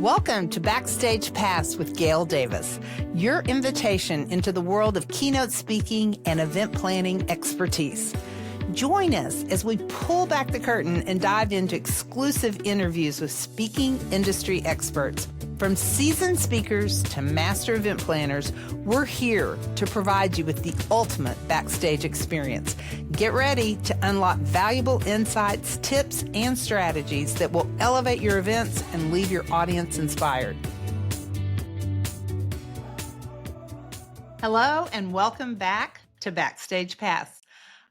Welcome to Backstage Pass with Gail Davis, your invitation into the world of keynote speaking and event planning expertise. Join us as we pull back the curtain and dive into exclusive interviews with speaking industry experts. From seasoned speakers to master event planners, we're here to provide you with the ultimate backstage experience. Get ready to unlock valuable insights, tips, and strategies that will elevate your events and leave your audience inspired. Hello, and welcome back to Backstage Pass.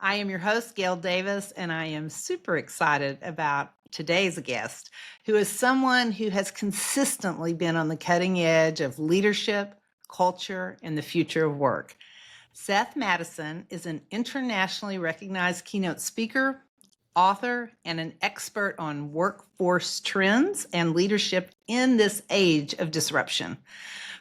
I am your host, Gail Davis, and I am super excited about today's guest, who is someone who has consistently been on the cutting edge of leadership, culture, and the future of work. Seth Mattison is an internationally recognized keynote speaker, author, and an expert on workforce trends and leadership in this age of disruption.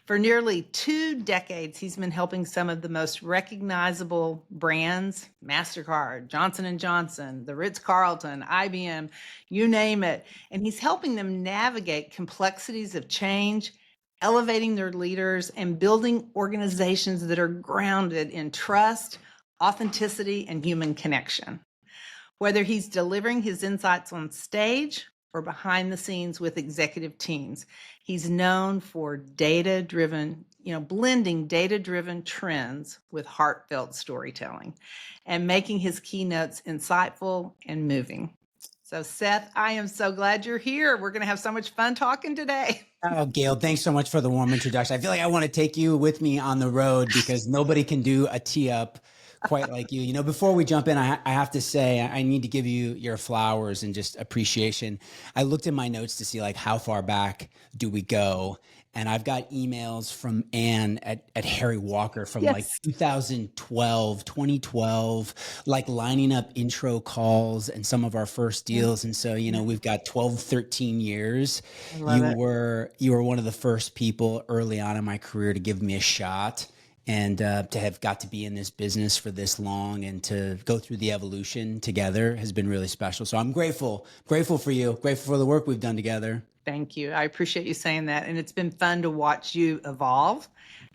For nearly 2 decades, he's been helping some of the most recognizable brands, MasterCard, Johnson & Johnson, the Ritz-Carlton, IBM, you name it. And he's helping them navigate complexities of change, elevating their leaders, and building organizations that are grounded in trust, authenticity, and human connection. Whether he's delivering his insights on stage or behind the scenes with executive teams, he's known for data-driven, blending data-driven trends with heartfelt storytelling and making his keynotes insightful and moving. So Seth, I am so glad you're here. We're going to have so much fun talking today. Oh, Gail, thanks so much for the warm introduction. I feel like I want to take you with me on the road because nobody can do a tee up quite like you. Before we jump in, I have to say I need to give you your flowers and just appreciation. I looked in my notes to see how far back do we go. And I've got emails from Anne at Harry Walker from 2012, lining up intro calls and some of our first deals. And so, we've got 12, 13 years. You were one of the first people early on in my career to give me a shot. And to have got to be in this business for this long and to go through the evolution together has been really special. So I'm grateful for you, grateful for the work we've done together. Thank you. I appreciate you saying that. And it's been fun to watch you evolve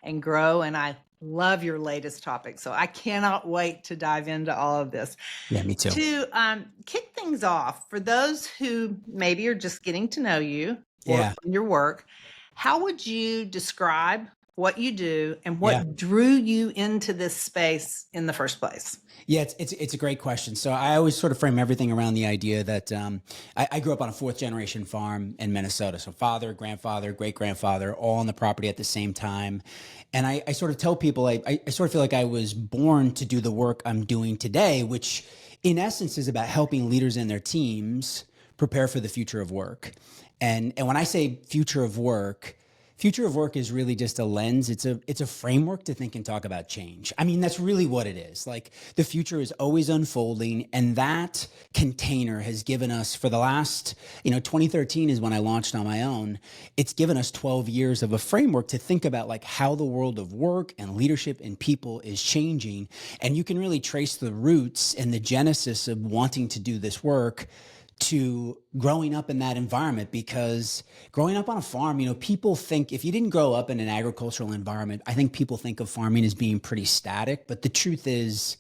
and grow. And I love your latest topic. So I cannot wait to dive into all of this. Yeah, me too. To kick things off, for those who maybe are just getting to know you or your work, how would you describe what you do and what drew you into this space in the first place? Yeah, it's a great question. So I always sort of frame everything around the idea that I grew up on a 4th generation farm in Minnesota. So father, grandfather, great grandfather, all on the property at the same time. And I sort of tell people, I sort of feel like I was born to do the work I'm doing today, which in essence is about helping leaders and their teams prepare for the future of work. And when I say future of work is really just a lens. It's a framework to think and talk about change. I mean, that's really what it is. The future is always unfolding. And that container has given us for the last, 2013 is when I launched on my own. It's given us 12 years of a framework to think about how the world of work and leadership and people is changing. And you can really trace the roots and the genesis of wanting to do this work to growing up in that environment, because growing up on a farm, people think if you didn't grow up in an agricultural environment, I think people think of farming as being pretty static. But the truth is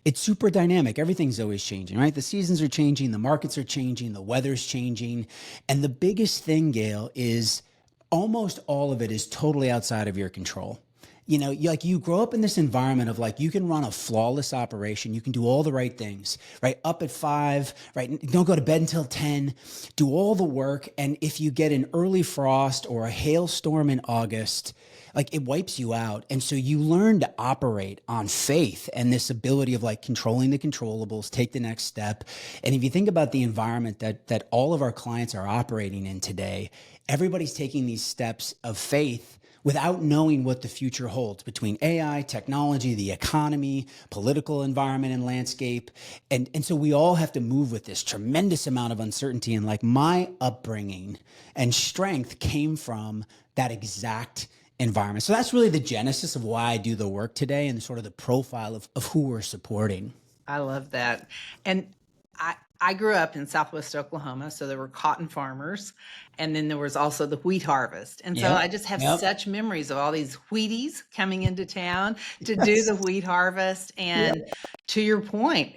it's super dynamic. Everything's always changing, right? The seasons are changing, the markets are changing, the weather's changing. And the biggest thing, Gail, is almost all of it is totally outside of your control. You grow up in this environment of you can run a flawless operation. You can do all the right things, right? Up at 5, right? Don't go to bed until 10, do all the work. And if you get an early frost or a hailstorm in August, it wipes you out. And so you learn to operate on faith and this ability of controlling the controllables, take the next step. And if you think about the environment that all of our clients are operating in today, everybody's taking these steps of faith without knowing what the future holds between AI, technology, the economy, political environment and landscape. And so we all have to move with this tremendous amount of uncertainty. And my upbringing and strength came from that exact environment. So that's really the genesis of why I do the work today and sort of the profile of who we're supporting. I love that. And I grew up in Southwest Oklahoma, so there were cotton farmers, and then there was also the wheat harvest. And so Yep. I just have Yep. such memories of all these Wheaties coming into town to do Yes. the wheat harvest. Yep. And to your point,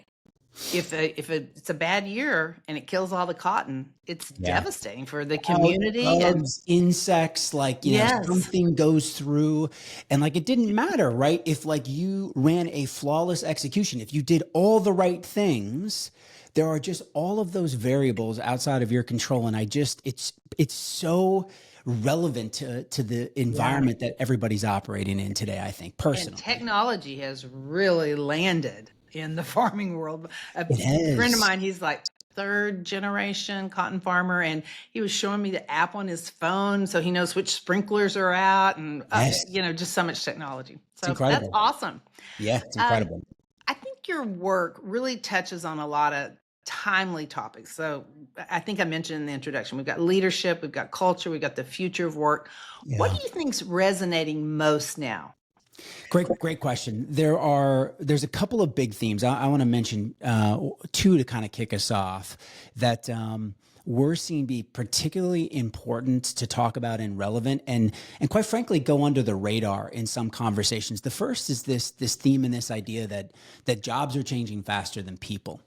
if it's a bad year and it kills all the cotton, it's Yeah. devastating for the Out community. And bugs, insects, like, yes, something goes through, and like, it didn't matter, right? If like you ran a flawless execution, if you did all the right things, there are just all of those variables outside of your control. And it's so relevant to the yeah. environment that everybody's operating in today, I think, And personally. technology has really landed in the farming world. A It friend of has. mine, he's like third generation cotton farmer, and he was showing me the app on his phone so he knows which sprinklers are out, and Yes. just so much technology. It's So that's incredible. awesome. Yeah, it's Um, incredible. I think your work really touches on a lot of timely topics. So I think I mentioned in the introduction, we've got leadership, we've got culture, we've got the future of work. What Yeah. do you think's resonating most now? Great question. There's a couple of big themes. I want to mention two to kind of kick us off that we're seeing be particularly important to talk about and relevant, and quite frankly go under the radar in some conversations. The first is this theme and this idea that jobs are changing faster than people.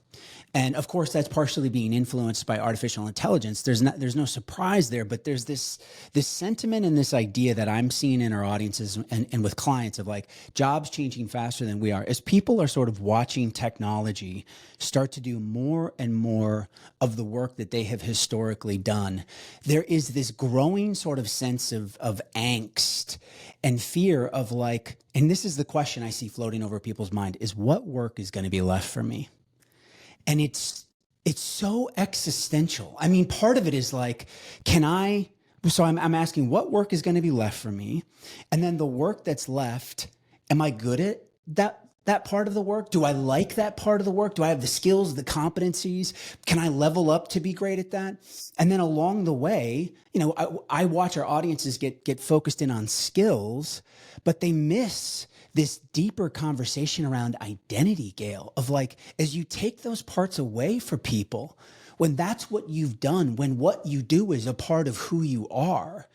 And of course, that's partially being influenced by artificial intelligence. There's no surprise there, but there's this sentiment and this idea that I'm seeing in our audiences and with clients of like jobs changing faster than we are. As people are sort of watching technology start to do more and more of the work that they have historically done, there is this growing sort of sense of angst and fear of like, and this is the question I see floating over people's mind, is what work is going to be left for me? And it's so existential. I mean, part of it is like, I'm asking what work is going to be left for me? And then the work that's left, am I good at that part of the work? Do I like that part of the work? Do I have the skills, the competencies? Can I level up to be great at that? And then along the way, I watch our audiences get focused in on skills, but they miss this deeper conversation around identity, Gail, of like, as you take those parts away for people, when that's what you've done, when what you do is a part of who you are.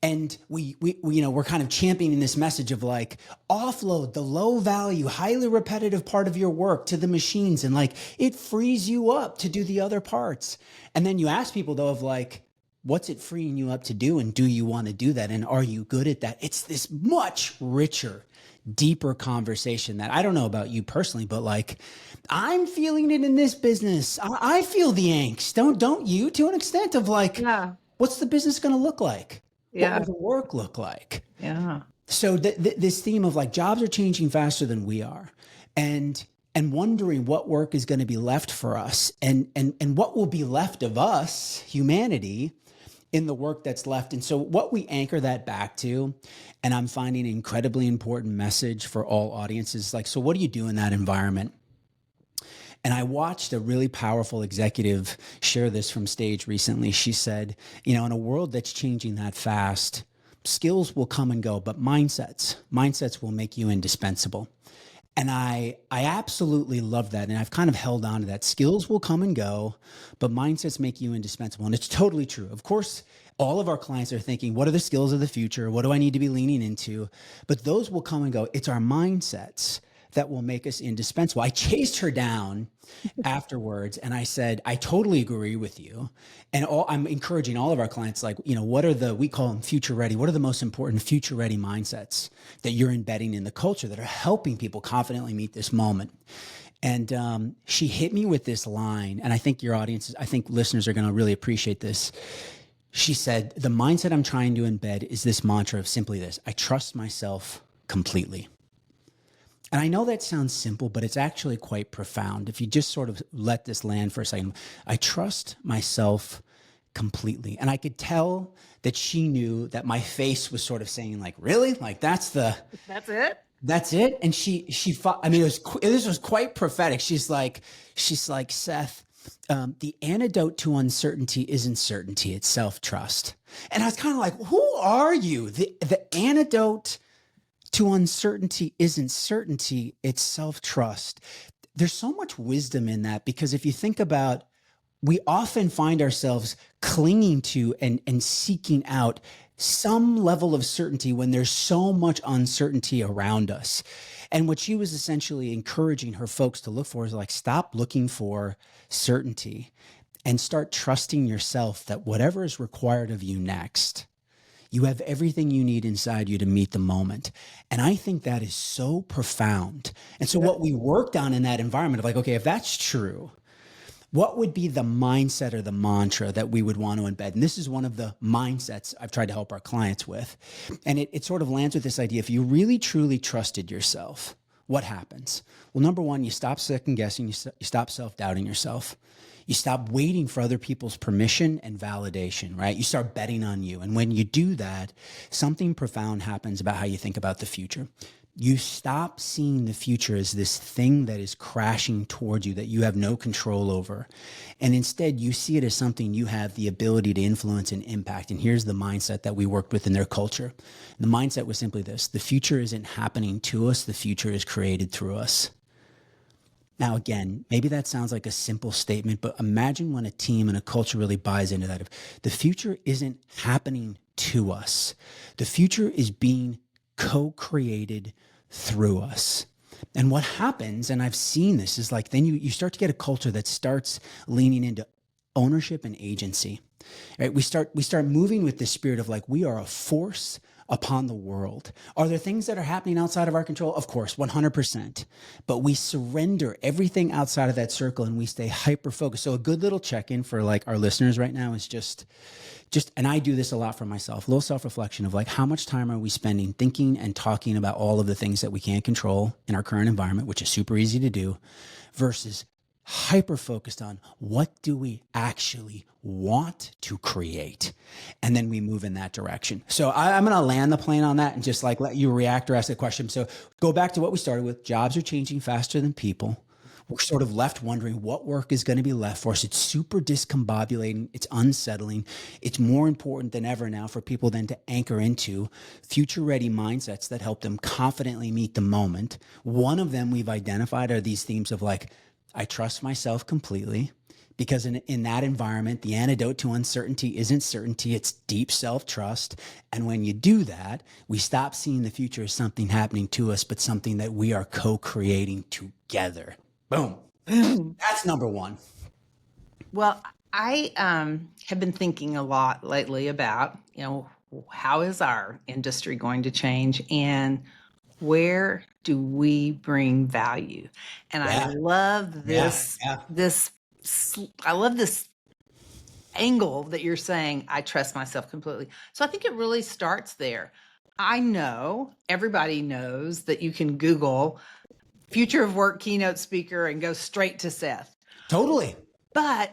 And we're kind of championing this message of like, offload the low value, highly repetitive part of your work to the machines. And like, it frees you up to do the other parts. And then you ask people though, of like, what's it freeing you up to do? And do you want to do that? And are you good at that? It's this much richer, deeper conversation that I don't know about you personally, but like I'm feeling it in this business. I feel the angst. Don't you, to an extent of like, Yeah. what's the business going to look like? What Yeah. will the work look like? Yeah. So this theme of like jobs are changing faster than we are, and wondering what work is going to be left for us, and what will be left of us, humanity, in the work that's left. And so what we anchor that back to, and I'm finding an incredibly important message for all audiences, like, so what do you do in that environment? And I watched a really powerful executive share this from stage recently. She said, in a world that's changing that fast, skills will come and go, but mindsets will make you indispensable. And I absolutely love that. And I've kind of held on to that. Skills will come and go, but mindsets make you indispensable. And it's totally true. Of course, all of our clients are thinking, what are the skills of the future? What do I need to be leaning into? But those will come and go. It's our mindsets that will make us indispensable. I chased her down afterwards and I said, I totally agree with you. And I'm encouraging all of our clients, like, what are we call them future ready. What are the most important future ready mindsets that you're embedding in the culture that are helping people confidently meet this moment? And she hit me with this line. And I think I think listeners are going to really appreciate this. She said, the mindset I'm trying to embed is this mantra of simply this: I trust myself completely. And I know that sounds simple, but it's actually quite profound. If you just sort of let this land for a second, I trust myself completely. And I could tell that she knew that my face was sort of saying like, really? Like that's it? That's it? And she I mean, this was quite prophetic. She's like, Seth, the antidote to uncertainty isn't certainty, it's self-trust. And I was kind of like, who are you? The antidote to uncertainty isn't certainty, it's self-trust. There's so much wisdom in that, because if you think about we often find ourselves clinging to and seeking out some level of certainty when there's so much uncertainty around us. And what she was essentially encouraging her folks to look for is like, stop looking for certainty and start trusting yourself that whatever is required of you next, you have everything you need inside you to meet the moment. And I think that is so profound. And so what we worked on in that environment of like, okay, if that's true, what would be the mindset or the mantra that we would want to embed? And this is one of the mindsets I've tried to help our clients with. And it sort of lands with this idea. If you really, truly trusted yourself, what happens? Well, number one, you stop second guessing. You stop self-doubting yourself. You stop waiting for other people's permission and validation, right? You start betting on you. And when you do that, something profound happens about how you think about the future. You stop seeing the future as this thing that is crashing towards you that you have no control over. And instead, you see it as something you have the ability to influence and impact. And here's the mindset that we worked with in their culture. The mindset was simply this: the future isn't happening to us, the future is created through us. Now, again, maybe that sounds like a simple statement, but imagine when a team and a culture really buys into that. If the future isn't happening to us, the future is being co-created through us. And what happens, and I've seen this, is like then you start to get a culture that starts leaning into ownership and agency. Right? We start moving with this spirit of like, we are a force upon the world. Are there things that are happening outside of our control? Of course, 100%. But we surrender everything outside of that circle and we stay hyper focused. So a good little check-in for like our listeners right now is just, and I do this a lot for myself, a little self-reflection of like, how much time are we spending thinking and talking about all of the things that we can't control in our current environment, which is super easy to do, versus hyper focused on what do we actually want to create, and then we move in that direction. So I'm going to land the plane on that and just like let you react or ask a question. So go back to what we started with. Jobs are changing faster than people. We're sort of left wondering what work is going to be left for us. It's super discombobulating. It's unsettling. It's more important than ever now for people then to anchor into future-ready mindsets that help them confidently meet the moment. One of them we've identified are these themes of like, I trust myself completely, because in that environment, the antidote to uncertainty isn't certainty, it's deep self-trust. And when you do that, we stop seeing the future as something happening to us, but something that we are co-creating together. Boom. That's number one. Well, I have been thinking a lot lately about, how is our industry going to change and where do we bring value? And I love this, I love this angle that you're saying, I trust myself completely. So I think it really starts there. I know everybody knows that you can Google future of work keynote speaker and go straight to Seth. Totally. But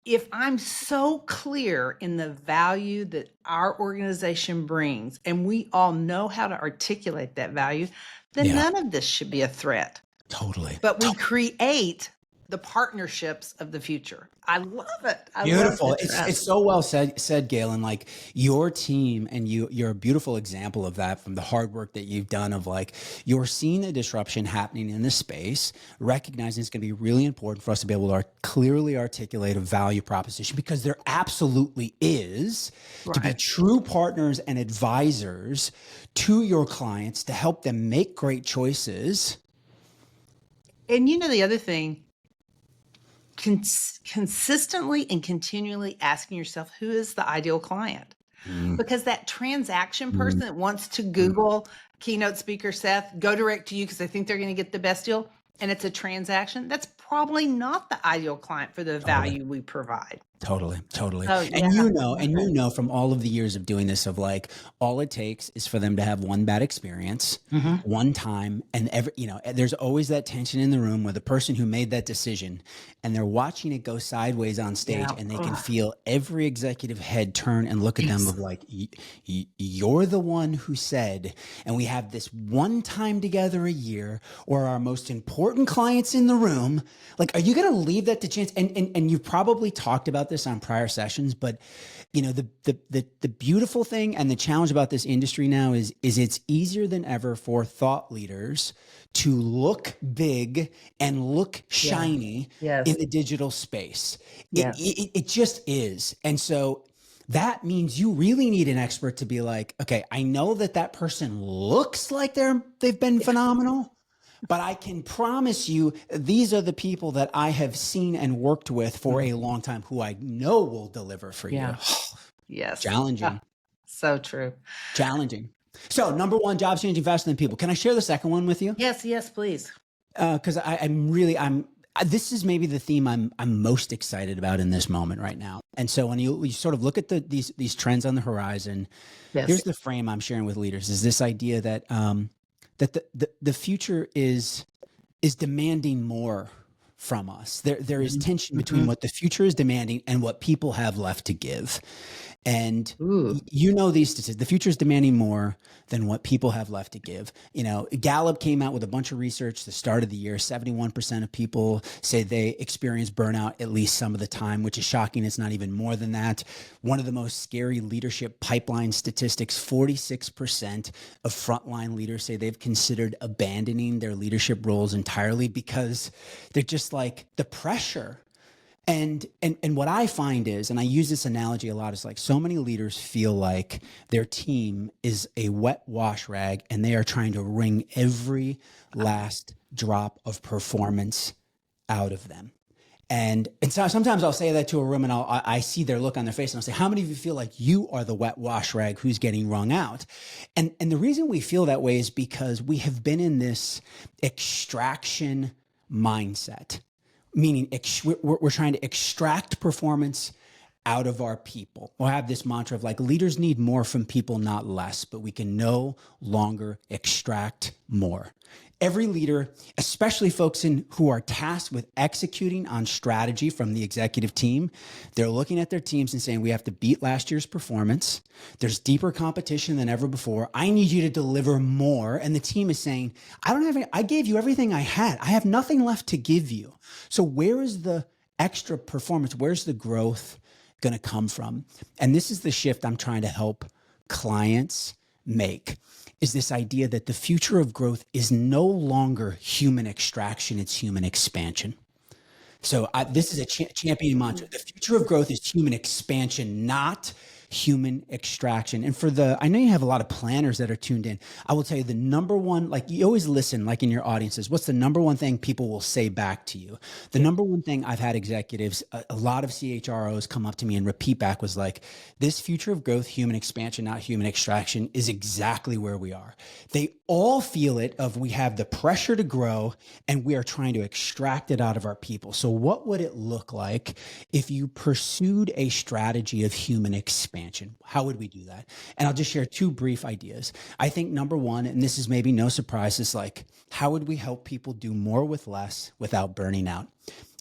if I'm so clear in the value that our organization brings, and we all know how to articulate that value, then none of this should be a threat. Totally. But we create the partnerships of the future. I love it. Beautiful. It's so well said, Gail. And like your team and you're a beautiful example of that from the hard work that you've done of like, you're seeing the disruption happening in this space, recognizing it's going to be really important for us to be able to clearly articulate a value proposition, because there absolutely is, to be true partners and advisors to your clients to help them make great choices. And the other thing, consistently and continually asking yourself, who is the ideal client? Because that transaction person that wants to Google keynote speaker Seth, go direct to you because they think they're going to get the best deal, and it's a transaction, that's probably not the ideal client for the value we provide. Totally. Oh, And from all of the years of doing this of like, all it takes is for them to have one bad experience, one time, and there's always that tension in the room where the person who made that decision and they're watching it go sideways on stage and they can feel every executive head turn and look at them of like, you're the one who said, and we have this one time together a year or our most important clients in the room. Like, are you going to leave that to chance? And you've probably talked about this this on prior sessions, but the beautiful thing and the challenge about this industry now is it's easier than ever for thought leaders to look big and look shiny in the digital space. It just is. And so that means you really need an expert to be like, okay, I know that person looks like they've been phenomenal, but I can promise you these are the people that I have seen and worked with for a long time who I know will deliver for you. Yes. Challenging. So true. Challenging. So number one, jobs changing faster than people. Can I share the second one with you? Yes, please. Because this is maybe the theme I'm most excited about in this moment right now. And so when you sort of look at these trends on the horizon, here's the frame I'm sharing with leaders: is this idea that the future is demanding more from us. There is tension between what the future is demanding and what people have left to give. And these statistics, the future is demanding more than what people have left to give. Gallup came out with a bunch of research the start of the year. 71% of people say they experience burnout at least some of the time, which is shocking. It's not even more than that. One of the most scary leadership pipeline statistics, 46% of frontline leaders say they've considered abandoning their leadership roles entirely because they're just like the pressure. And what I find is, and I use this analogy a lot, is like so many leaders feel like their team is a wet wash rag and they are trying to wring every last drop of performance out of them. And so sometimes I'll say that to a room and I see their look on their face and I'll say, how many of you feel like you are the wet wash rag who's getting wrung out? And the reason we feel that way is because we have been in this extraction mindset. Meaning we're trying to extract performance out of our people. We'll have this mantra of like, leaders need more from people, not less, but we can no longer extract more. Every leader, especially folks who are tasked with executing on strategy from the executive team, they're looking at their teams and saying, we have to beat last year's performance. There's deeper competition than ever before. I need you to deliver more. And the team is saying, I gave you everything I had. I have nothing left to give you. So where is the extra performance? Where's the growth going to come from? And this is the shift I'm trying to help clients make, is this idea that the future of growth is no longer human extraction, it's human expansion. So this is a champion mantra. The future of growth is human expansion, not human extraction. And I know you have a lot of planners that are tuned in. I will tell you the number one, like you always listen, like in your audiences, what's the number one thing people will say back to you? The number one thing I've had executives, a lot of CHROs come up to me and repeat back was like, this future of growth, human expansion, not human extraction, is exactly where we are. They all feel it of we have the pressure to grow and we are trying to extract it out of our people. So what would it look like if you pursued a strategy of human expansion? How would we do that? And I'll just share two brief ideas. I think number one, and this is maybe no surprise, is like, how would we help people do more with less without burning out?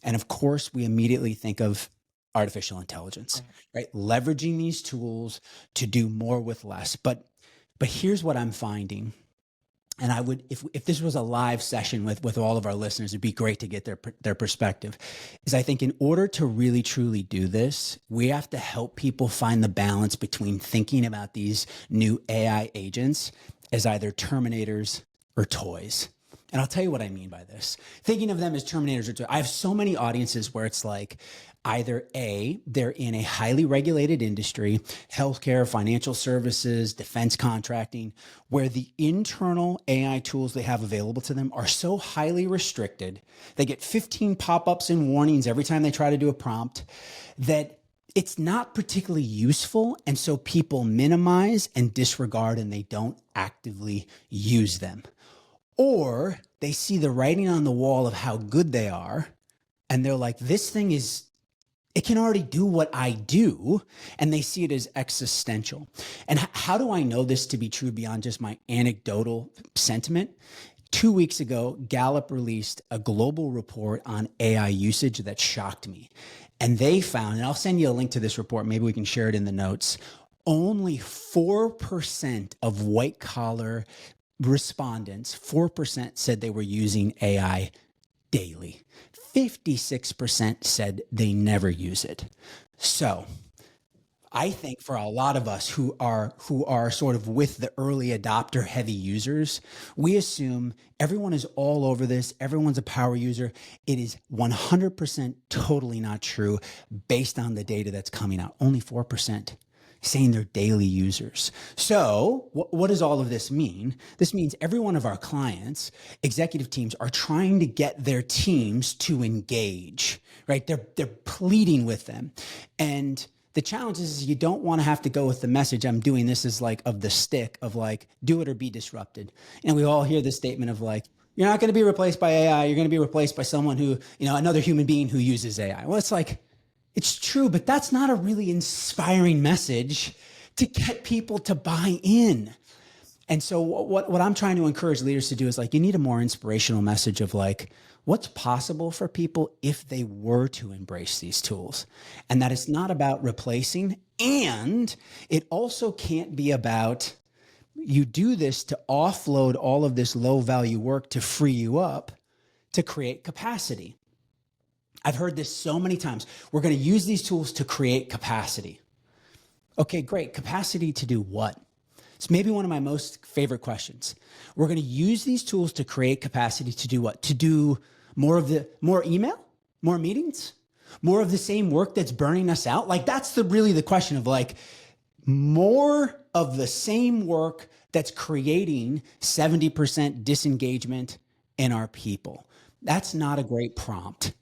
And of course, we immediately think of artificial intelligence, right? Leveraging these tools to do more with less. But here's what I'm finding. And I would, if this was a live session with all of our listeners, it'd be great to get their perspective, is I think in order to really, truly do this, we have to help people find the balance between thinking about these new AI agents as either terminators or toys. And I'll tell you what I mean by this. Thinking of them as terminators or toys. I have so many audiences where it's like, either A, they're in a highly regulated industry, healthcare, financial services, defense contracting, where the internal AI tools they have available to them are so highly restricted. They get 15 pop-ups and warnings every time they try to do a prompt that it's not particularly useful. And so people minimize and disregard and they don't actively use them. Or they see the writing on the wall of how good they are and they're like, this thing it can already do what I do, and they see it as existential. And how do I know this to be true beyond just my anecdotal sentiment? 2 weeks ago, Gallup released a global report on AI usage that shocked me. And they found, and I'll send you a link to this report, maybe we can share it in the notes, only 4% of white-collar respondents, 4% said they were using AI daily. 56% said they never use it. So I think for a lot of us who are sort of with the early adopter heavy users, we assume everyone is all over this, everyone's a power user. It is 100% totally not true based on the data that's coming out. Only 4% saying they're daily users. So what does all of this mean? This means every one of our clients, executive teams, are trying to get their teams to engage, right? They're pleading with them. And the challenge is you don't want to have to go with the message, I'm doing this as like of the stick of like, do it or be disrupted. And we all hear this statement of like, you're not going to be replaced by AI. You're going to be replaced by someone who, another human being who uses AI. Well, it's like, it's true, but that's not a really inspiring message to get people to buy in. And so what I'm trying to encourage leaders to do is like, you need a more inspirational message of like, what's possible for people if they were to embrace these tools, and that it's not about replacing. And it also can't be about you do this to offload all of this low value work to free you up to create capacity. I've heard this so many times. We're going to use these tools to create capacity. Okay, great. Capacity to do what? It's maybe one of my most favorite questions. We're going to use these tools to create capacity to do what? To do more email, more meetings, more of the same work that's burning us out. Like that's really the question of like more of the same work that's creating 70% disengagement in our people. That's not a great prompt.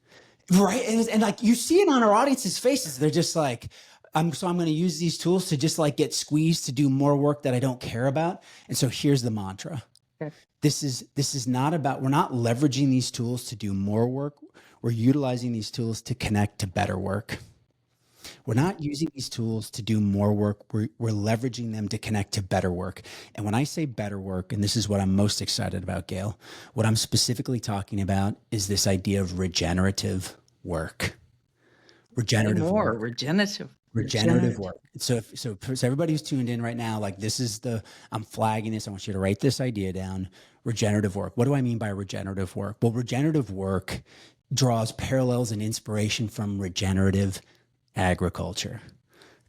Right. And like you see it on our audience's faces. They're just like, I'm going to use these tools to just like get squeezed to do more work that I don't care about. And so here's the mantra. Okay. This is not about, we're not leveraging these tools to do more work. We're utilizing these tools to connect to better work. We're not using these tools to do more work. We're leveraging them to connect to better work. And when I say better work, and this is what I'm most excited about, Gail, what I'm specifically talking about is this idea of regenerative work. Regenerative work. Regenerative work. So everybody who's tuned in right now, like I'm flagging this. I want you to write this idea down. Regenerative work. What do I mean by regenerative work? Well, regenerative work draws parallels and inspiration from regenerative agriculture.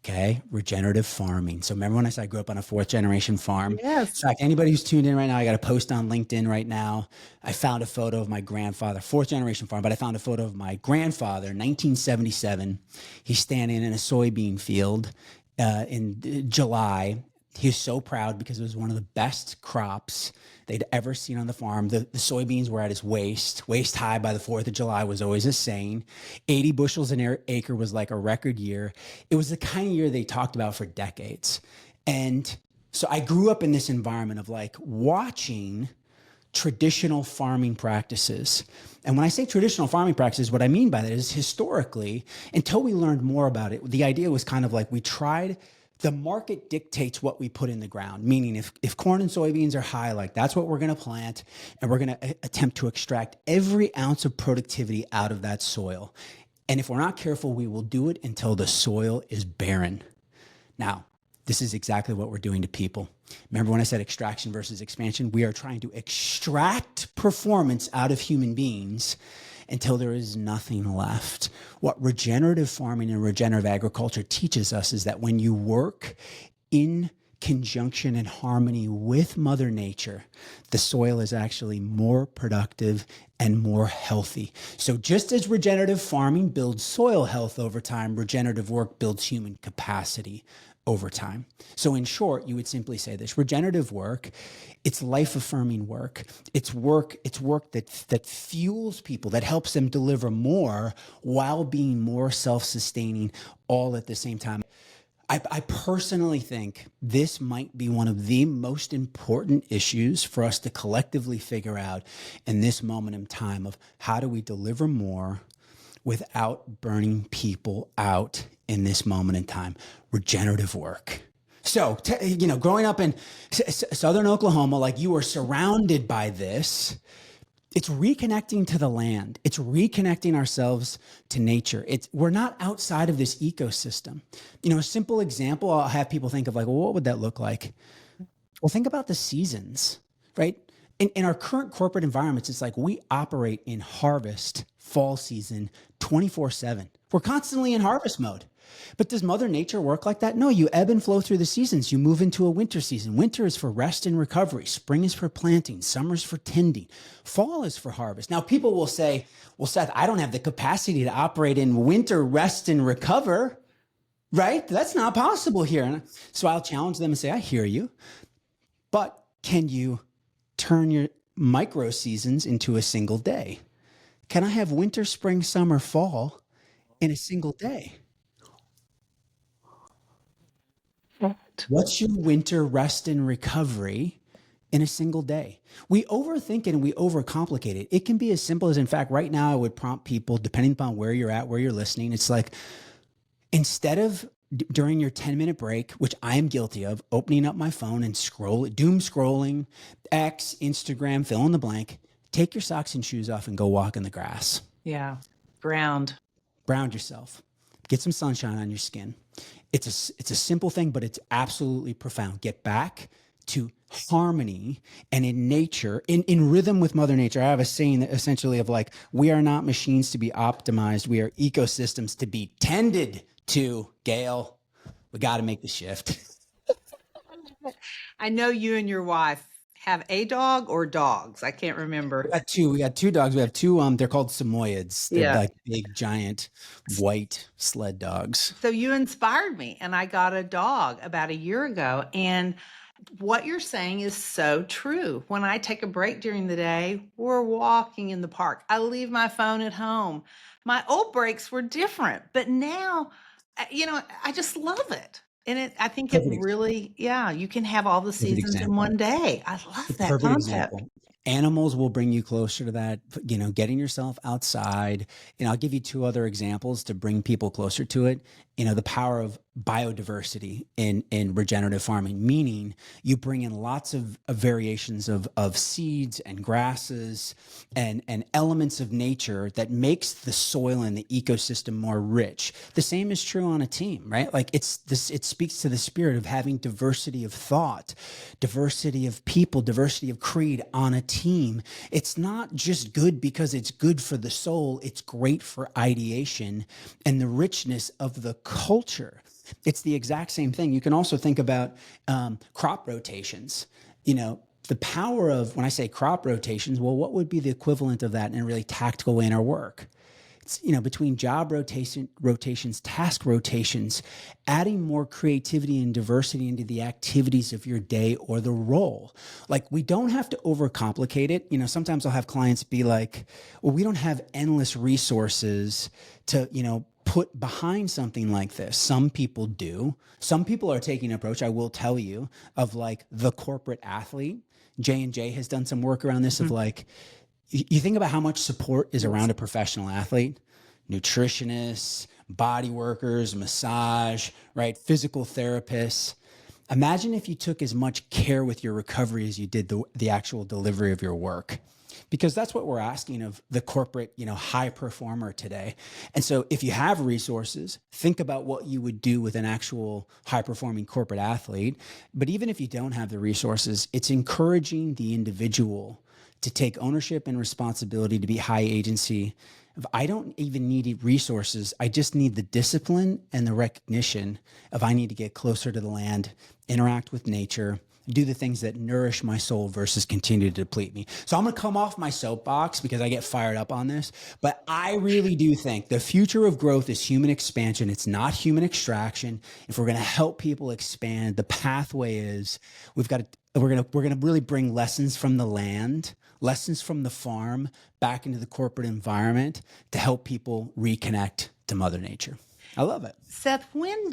Okay. Regenerative farming. So remember when I said I grew up on a 4th generation farm? Yes. In fact, anybody who's tuned in right now, I got a post on LinkedIn right now. I found a photo of my grandfather, 4th generation farm, but I found a photo of my grandfather, 1977. He's standing in a soybean field in July. He was so proud because it was one of the best crops they'd ever seen on the farm. The soybeans were at his waist high by the 4th of July was always a saying. 80 bushels an acre was like a record year. It was the kind of year they talked about for decades. And so I grew up in this environment of like watching traditional farming practices. And when I say traditional farming practices, what I mean by that is historically, until we learned more about it, the idea was kind of like the market dictates what we put in the ground, meaning if corn and soybeans are high, like that's what we're going to plant, and we're going to attempt to extract every ounce of productivity out of that soil. And if we're not careful, we will do it until the soil is barren. Now, this is exactly what we're doing to people. Remember when I said extraction versus expansion? We are trying to extract performance out of human beings until there is nothing left. What regenerative farming and regenerative agriculture teaches us is that when you work in conjunction and harmony with Mother Nature, the soil is actually more productive and more healthy. So just as regenerative farming builds soil health over time, regenerative work builds human capacity over time. So in short, you would simply say this: regenerative work, it's life-affirming work. It's work that fuels people, that helps them deliver more while being more self-sustaining all at the same time. I personally think this might be one of the most important issues for us to collectively figure out in this moment in time of how do we deliver more without burning people out in this moment in time. Regenerative work. So, growing up in southern Oklahoma, like you were surrounded by this, it's reconnecting to the land. It's reconnecting ourselves to nature. We're not outside of this ecosystem. A simple example, I'll have people think of like, well, what would that look like? Well, think about the seasons, right? In our current corporate environments, it's like we operate in harvest, fall season, 24/7. We're constantly in harvest mode. But does Mother Nature work like that? No, you ebb and flow through the seasons. You move into a winter season. Winter is for rest and recovery. Spring is for planting. Summer is for tending. Fall is for harvest. Now, people will say, well, Seth, I don't have the capacity to operate in winter, rest, and recover, right? That's not possible here. And so I'll challenge them and say, I hear you, but can you turn your micro seasons into a single day? Can I have winter, spring, summer, fall in a single day? What's your winter rest and recovery in a single day? We overthink it and we overcomplicate it. It can be as simple as, in fact, right now I would prompt people, depending upon where you're at, where you're listening, it's like, instead of during your 10-minute break, which I am guilty of, opening up my phone and doom scrolling, X, Instagram, fill in the blank, take your socks and shoes off and go walk in the grass. Yeah. Ground Yourself. Get some sunshine on your skin. It's a simple thing, but it's absolutely profound. Get back to harmony and in nature, in rhythm with Mother Nature. I have a saying that essentially of like, we are not machines to be optimized. We are ecosystems to be tended to. Gail, we got to make the shift. I know you and your wife have a dog or dogs. I can't remember. We got two dogs. We have two, they're called Samoyeds. They're like big, giant, white sled dogs. So you inspired me, and I got a dog about a year ago. And what you're saying is so true. When I take a break during the day, we're walking in the park. I leave my phone at home. My old breaks were different, but now, I just love it. And I think it really, you can have all the seasons in one day. I love that Perfect concept. example. Animals will bring you closer to that, getting yourself outside. I'll give you two other examples to bring people closer to it. The power of biodiversity in regenerative farming, meaning you bring in lots of variations of seeds and grasses and elements of nature that makes the soil and the ecosystem more rich. The same is true on a team, right? Like it speaks to the spirit of having diversity of thought, diversity of people, diversity of creed on a team. It's not just good because it's good for the soul. It's great for ideation and the richness of the culture. It's the exact same thing. You can also think about crop rotations. The power of, when I say crop rotations, well, what would be the equivalent of that in a really tactical way in our work? It's, between job rotations, task rotations, adding more creativity and diversity into the activities of your day or the role. Like, we don't have to overcomplicate it. Sometimes I'll have clients be like, well, we don't have endless resources to, put behind something like this. Some people do. Some people are taking an approach, I will tell you, of like the corporate athlete. J&J has done some work around this of like, you think about how much support is around a professional athlete, nutritionists, body workers, massage, right? Physical therapists. Imagine if you took as much care with your recovery as you did the actual delivery of your work. Because that's what we're asking of the corporate, high performer today. And so if you have resources, think about what you would do with an actual high performing corporate athlete. But even if you don't have the resources, it's encouraging the individual to take ownership and responsibility, to be high agency. If I don't even need resources, I just need the discipline and the recognition of I need to get closer to the land, interact with nature, do the things that nourish my soul versus continue to deplete me. So I'm going to come off my soapbox because I get fired up on this, but I really do think the future of growth is human expansion. It's not human extraction. If we're going to help people expand, the pathway is we're going to really bring lessons from the land, lessons from the farm back into the corporate environment to help people reconnect to Mother Nature. I love it. Seth, when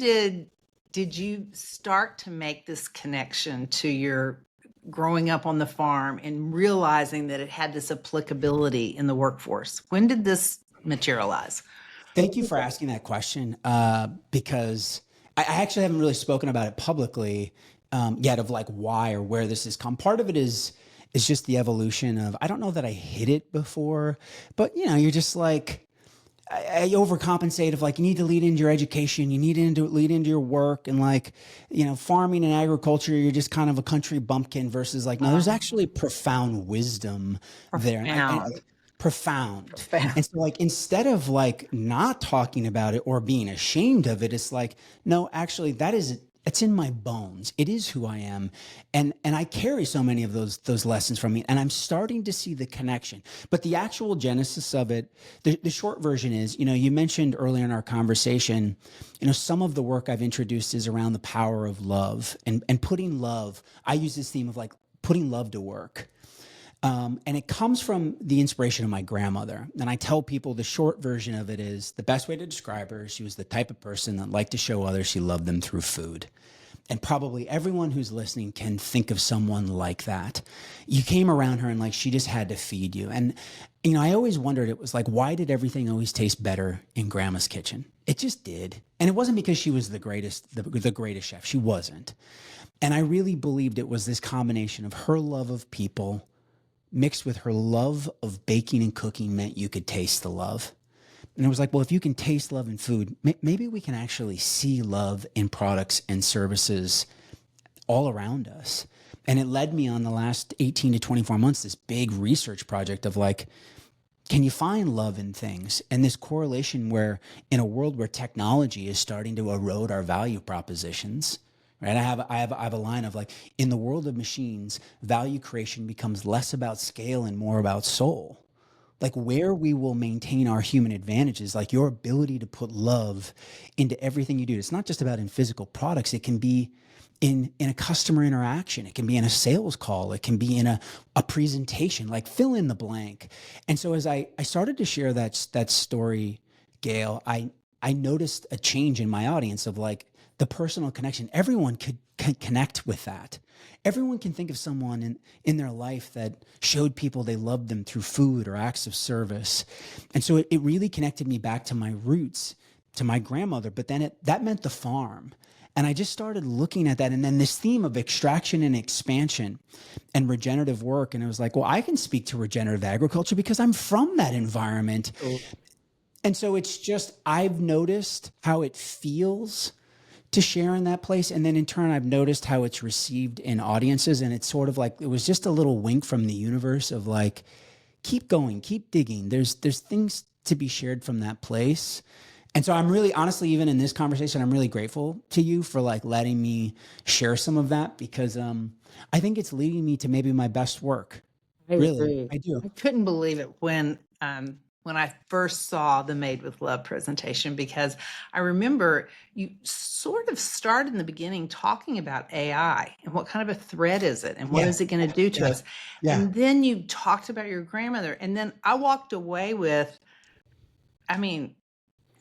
did you start to make this connection to your growing up on the farm and realizing that it had this applicability in the workforce? When did this materialize? Thank you for asking that question, because I actually haven't really spoken about it publicly yet of like why or where this has come. Part of it is just the evolution of, I don't know that I hit it before, but you're just like, I overcompensate of like, you need to lead into your education, you need to lead into your work, and like, farming and agriculture, you're just kind of a country bumpkin versus like, no, there's Uh, actually profound wisdom there. And profound, profound. profound. And so like, instead of like not talking about it or being ashamed of it, it's like, no, actually it's in my bones. It is who I am. And I carry so many of those lessons from me. And I'm starting to see the connection. But the actual genesis of it, the short version is, you mentioned earlier in our conversation, some of the work I've introduced is around the power of love and putting love. I use this theme of like putting love to work. And it comes from the inspiration of my grandmother. And I tell people the short version of it is the best way to describe her. She was the type of person that liked to show others she loved them through food. And probably everyone who's listening can think of someone like that. You came around her and like she just had to feed you. And, I always wondered, it was like, why did everything always taste better in grandma's kitchen? It just did. And it wasn't because she was the greatest chef. She wasn't. And I really believed it was this combination of her love of people mixed with her love of baking and cooking meant you could taste the love. And it was like, well, if you can taste love in food, maybe we can actually see love in products and services all around us. And it led me on the last 18 to 24 months, this big research project of like, can you find love in things? And this correlation where in a world where technology is starting to erode our value propositions, right? I have a line of like, in the world of machines, value creation becomes less about scale and more about soul. Like where we will maintain our human advantages, like your ability to put love into everything you do. It's not just about in physical products. It can be in a customer interaction. It can be in a sales call. It can be in a presentation, like fill in the blank. And so as I started to share that story, Gail, I noticed a change in my audience of like the personal connection. Everyone could connect with that. Everyone can think of someone in their life that showed people they loved them through food or acts of service. And so it really connected me back to my roots, to my grandmother, but then that meant the farm. And I just started looking at that. And then this theme of extraction and expansion and regenerative work. And it was like, well, I can speak to regenerative agriculture because I'm from that environment. Oh. And so it's just, I've noticed how it feels to share in that place. And then in turn, I've noticed how it's received in audiences. And it's sort of like, it was just a little wink from the universe of like, keep going, keep digging. There's things to be shared from that place. And so I'm really, honestly, even in this conversation, I'm really grateful to you for like letting me share some of that because I think it's leading me to maybe my best work. I really, agree. I do. I couldn't believe it when I first saw the Made with Love presentation, because I remember you sort of started in the beginning talking about AI and what kind of a threat is it and what is it going to do to us. Yeah. And then you talked about your grandmother. And then I walked away with,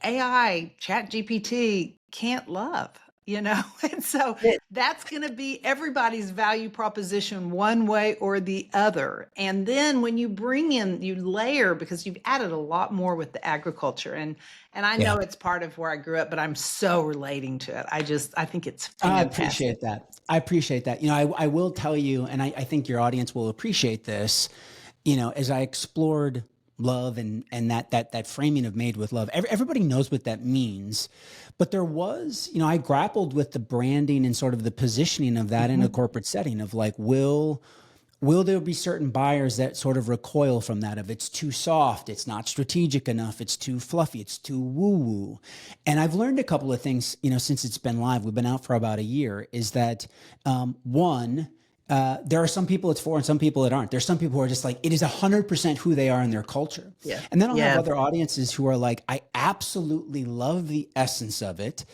AI, Chat GPT can't love, and so that's going to be everybody's value proposition one way or the other. And then when you bring in, you layer, because you've added a lot more with the agriculture, and I know it's part of where I grew up, but I'm so relating to it. I think it's fantastic. I appreciate that. I will tell you, and I think your audience will appreciate this, as I explored love and that framing of Made with Love. Everybody knows what that means, but there was, I grappled with the branding and sort of the positioning of that in a corporate setting of like, will there be certain buyers that sort of recoil from that? If it's too soft, it's not strategic enough, it's too fluffy, it's too woo-woo. And I've learned a couple of things, since it's been live, we've been out for about a year, is that one, there are some people it's for and some people it aren't. There's some people who are just like, it is 100% who they are in their culture. Yeah. And then I'll have other audiences who are like, I absolutely love the essence of it.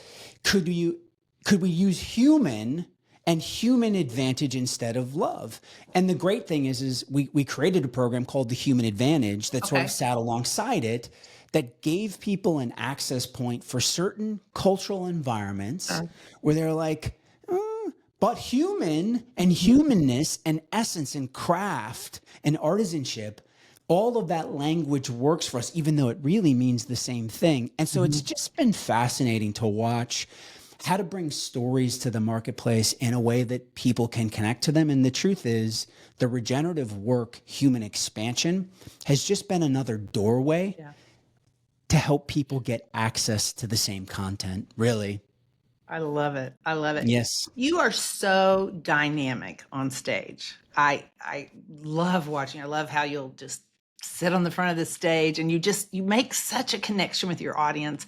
Could we use human and human advantage instead of love? And the great thing is we created a program called the Human Advantage that sort of sat alongside it, that gave people an access point for certain cultural environments where they're like, but human and humanness and essence and craft and artisanship, all of that language works for us, even though it really means the same thing. And so it's just been fascinating to watch how to bring stories to the marketplace in a way that people can connect to them. And the truth is, the regenerative work, human expansion, has just been another doorway to help people get access to the same content, really. I love it. I love it. Yes. You are so dynamic on stage. I love watching. I love how you'll just sit on the front of the stage and you make such a connection with your audience.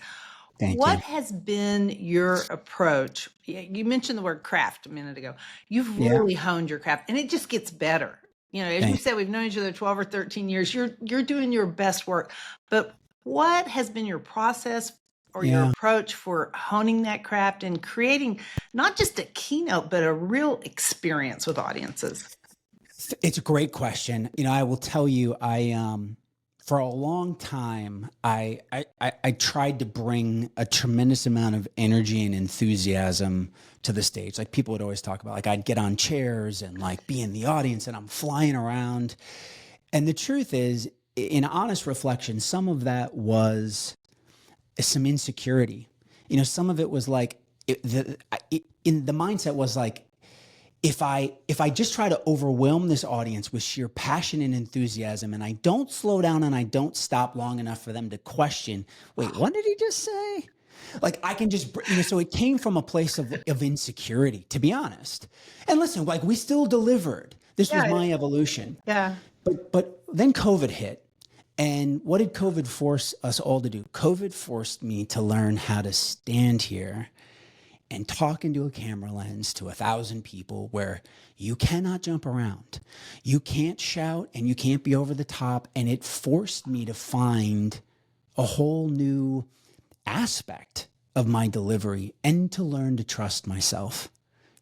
Thank What you. has been your approach? You mentioned the word craft a minute ago. You've Yeah. really honed your craft and it just gets better. You know, as you Thank said, we've known each other 12 or 13 years. You're doing your best work. But what has been your process or your Yeah. approach for honing that craft and creating not just a keynote, but a real experience with audiences? It's a great question. I will tell you, for a long time, I tried to bring a tremendous amount of energy and enthusiasm to the stage. Like people would always talk about, like I'd get on chairs and like be in the audience and I'm flying around. And the truth is, in honest reflection, some of that was some insecurity. Some of it was like, in the mindset was like, if I just try to overwhelm this audience with sheer passion and enthusiasm, and I don't slow down and I don't stop long enough for them to question, wait, what did he just say? Like I can just, so it came from a place of insecurity, to be honest. And listen, like we still delivered. This was Yeah, my evolution. yeah. But then COVID hit. And what did COVID force us all to do? COVID forced me to learn how to stand here and talk into a camera lens to 1,000 people where you cannot jump around. You can't shout and you can't be over the top. And it forced me to find a whole new aspect of my delivery and to learn to trust myself.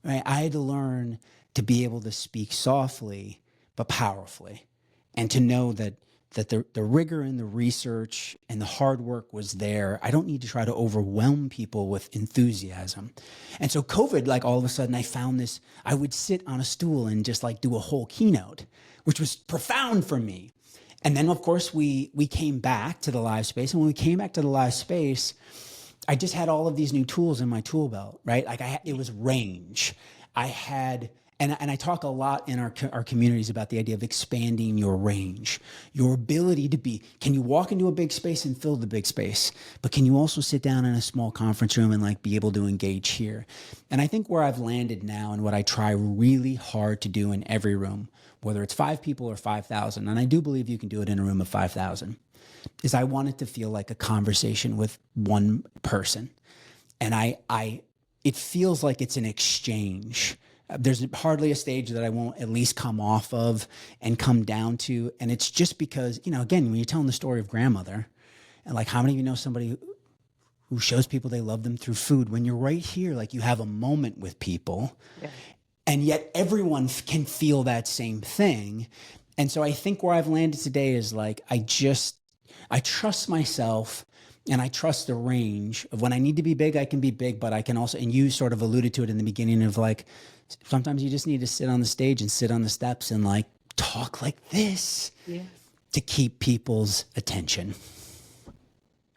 Right? I had to learn to be able to speak softly but powerfully, and to know that the rigor and the research and the hard work was there. I don't need to try to overwhelm people with enthusiasm. And so COVID, like all of a sudden I found this, I would sit on a stool and just like do a whole keynote, which was profound for me. And then of course we came back to the live space. And when we came back to the live space, I just had all of these new tools in my tool belt, right? Like it was range. I had, and I talk a lot in our communities about the idea of expanding your range, your ability to be, can you walk into a big space and fill the big space, but can you also sit down in a small conference room and like be able to engage here? And I think where I've landed now and what I try really hard to do in every room, whether it's 5 people or 5,000, and I do believe you can do it in a room of 5,000, is I want it to feel like a conversation with one person. And it feels like it's an exchange. There's hardly a stage that I won't at least come off of and come down to. And it's just because, again, when you're telling the story of grandmother, and like how many of you know somebody who shows people they love them through food, when you're right here, like you have a moment with people, yeah. And yet everyone can feel that same thing. And so I think where I've landed today is like, I trust myself. And I trust the range of when I need to be big, I can be big, but I can also, and you sort of alluded to it in the beginning of like, sometimes you just need to sit on the stage and sit on the steps and like talk like this to keep people's attention.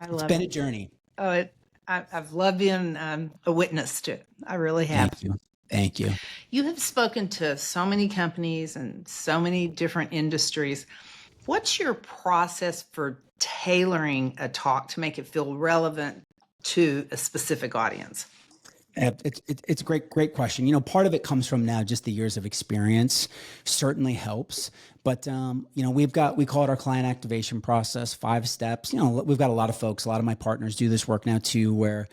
It's been a journey. Oh, I've loved being a witness to it. I really have. Thank you. Thank you. You have spoken to so many companies and so many different industries. What's your process for tailoring a talk to make it feel relevant to a specific audience? It's a great question. Part of it comes from now just the years of experience certainly helps. But, we call it our client activation process, 5 steps. We've got a lot of folks, a lot of my partners do this work now too, where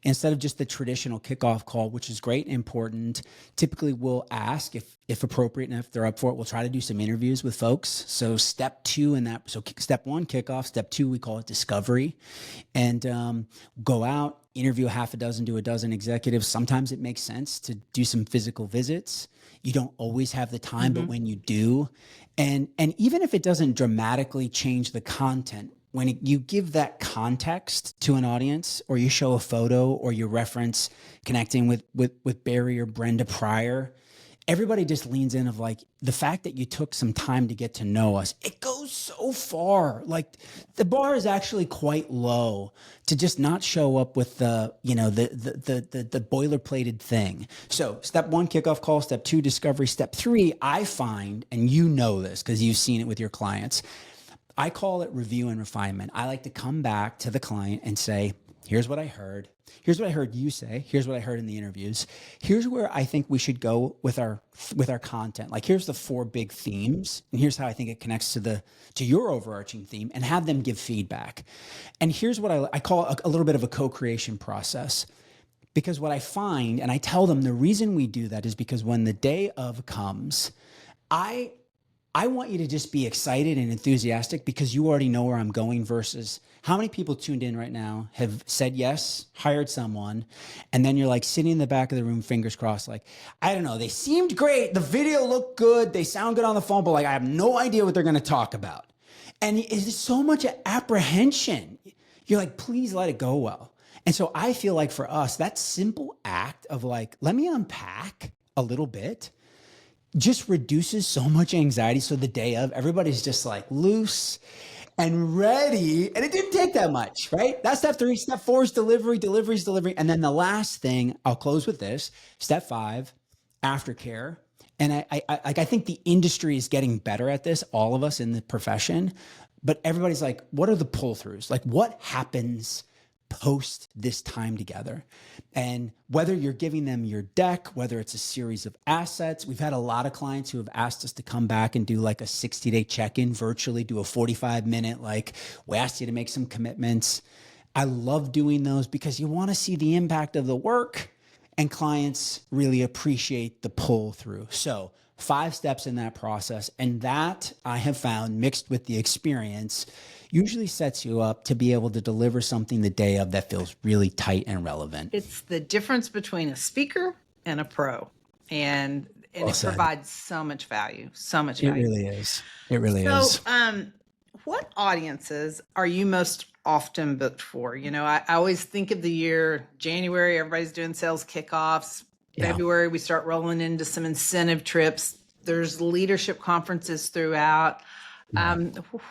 instead of just the traditional kickoff call, which is great and important, typically we'll ask if appropriate and if they're up for it, we'll try to do some interviews with folks. So step 2 in that, so step 1, kickoff. Step 2, we call it discovery, and go out, interview 6 to a dozen executives. Sometimes it makes sense to do some physical visits. You don't always have the time, but when you do, and even if it doesn't dramatically change the content, when you give that context to an audience, or you show a photo, or you reference connecting with Barry or Brenda prior, everybody just leans in of like the fact that you took some time to get to know us. It goes so far. Like the bar is actually quite low to just not show up with the boilerplated thing. So step 1, kickoff call. Step 2, discovery. Step 3, I find, and you know this because you've seen it with your clients, I call it review and refinement. I like to come back to the client and say, here's what I heard. Here's what I heard you say. Here's what I heard in the interviews. Here's where I think we should go with our content. Like, here's the 4 big themes, and here's how I think it connects to your overarching theme, and have them give feedback. And here's what I call a little bit of a co-creation process. Because what I find, and I tell them, the reason we do that is because when the day of comes, I want you to just be excited and enthusiastic because you already know where I'm going, versus how many people tuned in right now have said yes, hired someone, and then you're like sitting in the back of the room, fingers crossed, like, I don't know, they seemed great, the video looked good, they sound good on the phone, but like, I have no idea what they're going to talk about. And it's so much apprehension. You're like, please let it go well. And so I feel like for us, that simple act of like, let me unpack a little bit, just reduces so much anxiety. So the day of, everybody's just like loose and ready. And it didn't take that much, right? That's step 3. Step 4 is delivery. And then the last thing, I'll close with this, step 5, aftercare. And I think the industry is getting better at this, all of us in the profession, but everybody's like, what are the pull-throughs? Like, what happens post this time together? And whether you're giving them your deck, whether it's a series of assets, we've had a lot of clients who have asked us to come back and do like a 60-day check-in virtually, do a 45-minute, like, we asked you to make some commitments. I love doing those because you want to see the impact of the work, and clients really appreciate the pull through. So 5 steps in that process. And that, I have found, mixed with the experience, usually sets you up to be able to deliver something the day of that feels really tight and relevant. It's the difference between a speaker and a pro. And Well it said. provides so much value, so much It value. really is. It really is. So, what audiences are you most often booked for? You know, I always think of the year, January, everybody's doing sales kickoffs. Yeah. February, we start rolling into some incentive trips. There's leadership conferences throughout.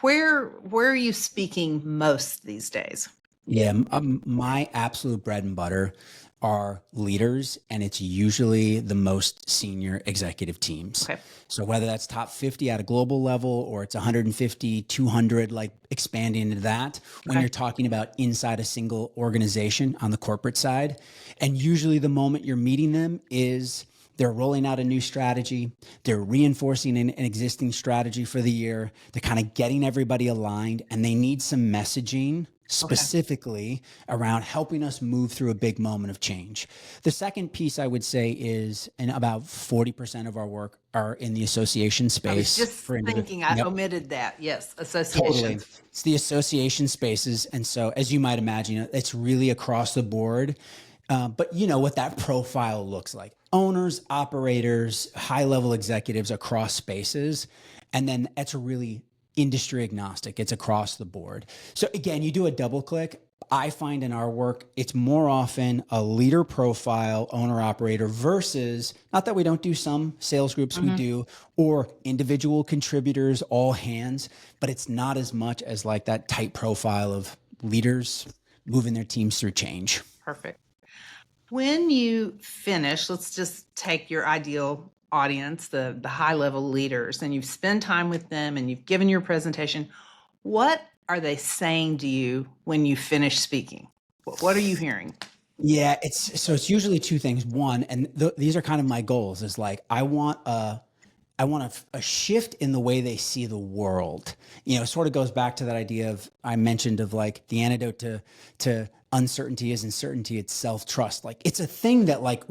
Where are you speaking most these days? Yeah, my absolute bread and butter are leaders, and it's usually the most senior executive teams. Okay. So whether that's top 50 at a global level, or it's 150, 200, like expanding into that, when you're talking about inside a single organization on the corporate side. And usually the moment you're meeting them is they're rolling out a new strategy. They're reinforcing an existing strategy for the year. They're kind of getting everybody aligned, and they need some messaging specifically around helping us move through a big moment of change. The second piece I would say is, and about 40% of our work are in the association space. I was just thinking, I omitted that. Yes, associations. Totally. It's the association spaces. And so, as you might imagine, it's really across the board. But you know what that profile looks like. Owners, operators, high-level executives across spaces. And then it's a really industry agnostic. It's across the board. So again, you do a double click. I find in our work, it's more often a leader profile, owner operator, versus, not that we don't do some sales groups, we do, or individual contributors, all hands, but it's not as much as like that tight profile of leaders moving their teams through change. Perfect. When you finish, let's just take your ideal audience, the high level leaders, and you've spent time with them and you've given your presentation. What are they saying to you when you finish speaking? What are you hearing? Yeah, it's usually 2 things. One, and these are kind of my goals, is like, I want a shift in the way they see the world. You know, it sort of goes back to that idea of, I mentioned, of like the antidote to uncertainty isn't certainty, it's self-trust. Like, it's a thing that like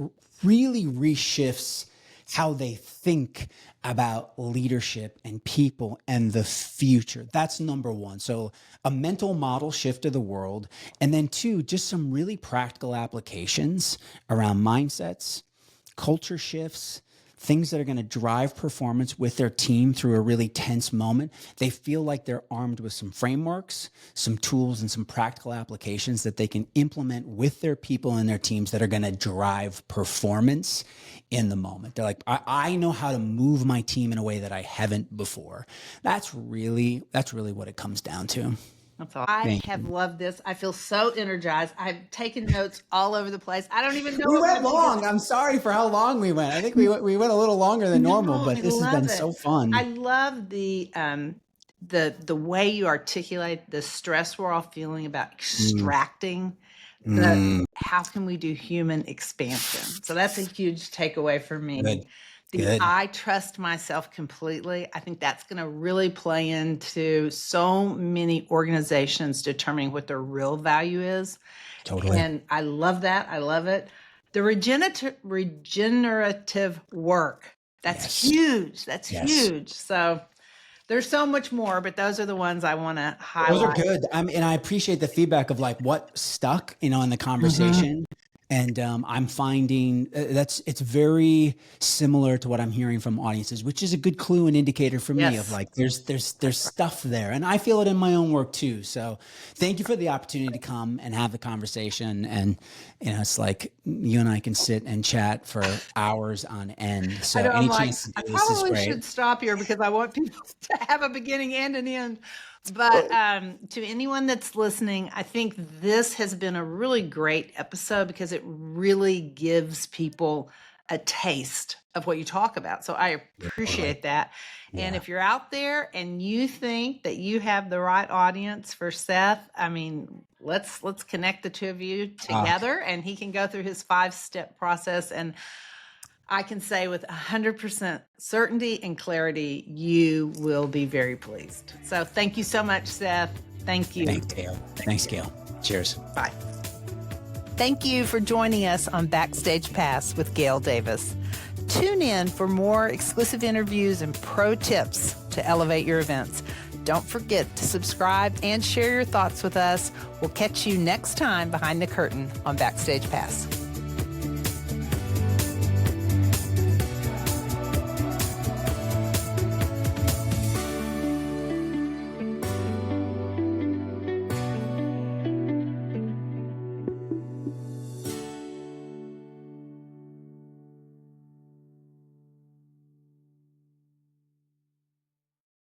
really reshifts how they think about leadership and people and the future. That's number 1. So a mental model shift of the world. And then 2, just some really practical applications around mindsets, culture shifts, things that are going to drive performance with their team through a really tense moment. They feel like they're armed with some frameworks, some tools, and some practical applications that they can implement with their people and their teams that are going to drive performance in the moment. They're like, I know how to move my team in a way that I haven't before. That's really what it comes down to. That's all. I have loved this. I feel so energized. I've taken notes all over the place. I don't even know. We went long. I'm sorry for how long we went. I think we went a little longer than normal, but this has been so fun. I love the the way you articulate the stress we're all feeling about Mm, extracting mm, how can we do human expansion? So that's a huge takeaway for good, me. The good. I trust myself completely. I think that's going to really play into so many organizations determining what their real value is. Totally. And I love that. I love it. The regenerative work. That's Yes. huge. That's Yes. huge. So there's so much more, but those are the ones I want to Those are highlight. good. And I appreciate the feedback of like what stuck, in the Mhm. conversation. And I'm finding it's very similar to what I'm hearing from audiences, which is a good clue and indicator for me of Yes. like there's That's right. stuff there, and I feel it in my own work too. So thank you for the opportunity to come and have the conversation. And it's like you and I can sit and chat for hours on end. I So know, I'm any like, chance to I do this is probably great. should stop here because I want people to have a beginning and an end. But to anyone that's listening, I think this has been a really great episode because it really gives people a taste of what you talk about. So I Yeah, totally. appreciate that. And Yeah. if you're out there and you think that you have the right audience for Seth, I mean, let's connect the two of you Ah, together and he can go through his 5-step process. And I can say with 100% certainty and clarity, you will be very pleased. So thank you so much, Seth. Thank you. thanks, Gail. Thanks, Gail. Cheers. Bye. Thank you for joining us on Backstage Pass with Gail Davis. Tune in for more exclusive interviews and pro tips to elevate your events. Don't forget to subscribe and share your thoughts with us. We'll catch you next time behind the curtain on Backstage Pass.